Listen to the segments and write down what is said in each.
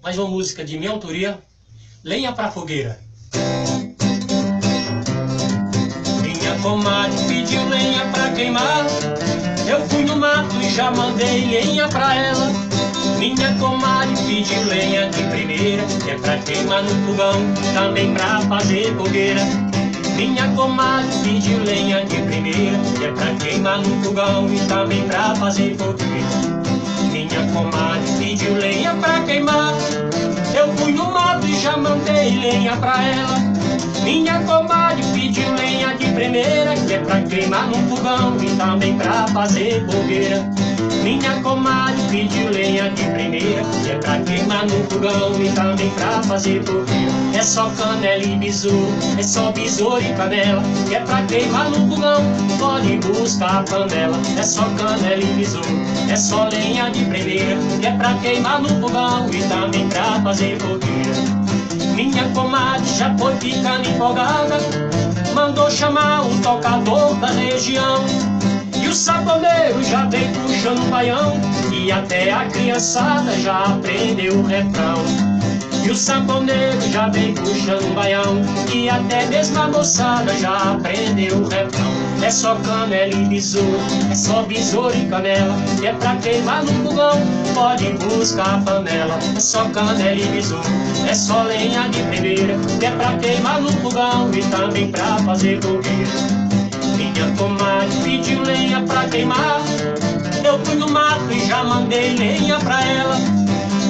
mais uma música de minha autoria, Lenha pra Fogueira. Minha comadre pediu lenha pra queimar, eu fui no mato e já mandei lenha pra ela. Minha comadre pediu lenha de primeira, que é pra queimar no fogão, também pra fazer fogueira. Minha comadre pediu lenha de primeira, que é pra queimar no fogão e também pra fazer fogueira. Minha comadre pediu lenha pra queimar, eu fui no mato e já mandei lenha pra ela. Minha comadre pediu lenha de primeira, que é pra queimar no fogão e também pra fazer fogueira. Minha comadre pediu lenha de primeira, que é pra queimar no fogão e também pra fazer fogueira. É só canela e besouro, é só besouro e canela, que é pra queimar no fogão, pode buscar a panela. É só canela e besouro, é só lenha de primeira, que é pra queimar no fogão e também pra fazer fogueira. Minha comadre já foi ficando empolgada, mandou chamar um tocador da região. E o saponeiro já vem puxando o baião, e até a criançada já aprendeu o refrão. E o saponeiro já vem puxando o baião, e até mesmo a moçada já aprendeu o refrão. É só canela e besouro, é só besouro e canela, que é pra queimar no fogão, pode buscar a panela. É só canela e besouro, é só lenha de primeira, que é pra queimar no fogão e também pra fazer fogueira. Minha comadre pediu lenha pra queimar, eu fui no mato e já mandei lenha pra ela.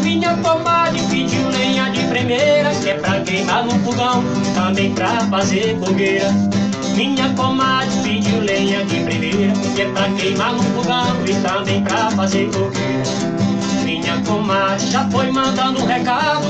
Minha comadre pediu lenha de primeira, que é pra queimar no fogão, também pra fazer fogueira. Minha comadre pediu lenha de primeira, que é pra queimar no fogão e também pra fazer fogueira. Minha comadre já foi mandando um recado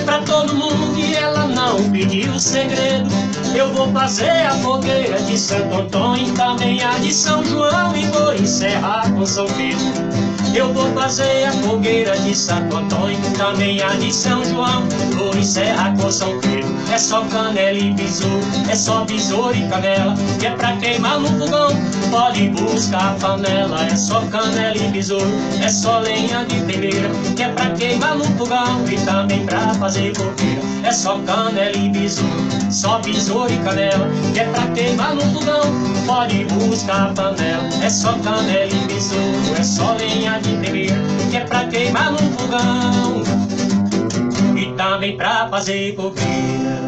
pra todo mundo que ela não pediu segredo. Eu vou fazer a fogueira de Santo Antônio, também a de São João, e vou encerrar com São Pedro. Eu vou fazer a fogueira de Santo Antônio, também a de São João, vou encerrar com São Pedro. É só canela e besouro, é só besouro e canela, que é pra queimar no fogão, pode buscar a panela. É só canela e besouro, é só lenha de primeira, que é pra queimar no fogão e também pra fazer fogueira. É só canela e besouro, só besouro e canela, que é pra queimar no fogão, pode buscar a panela. É só canela e besouro, é só lenha de primeira, que é pra queimar no fogão e também pra fazer fogueira.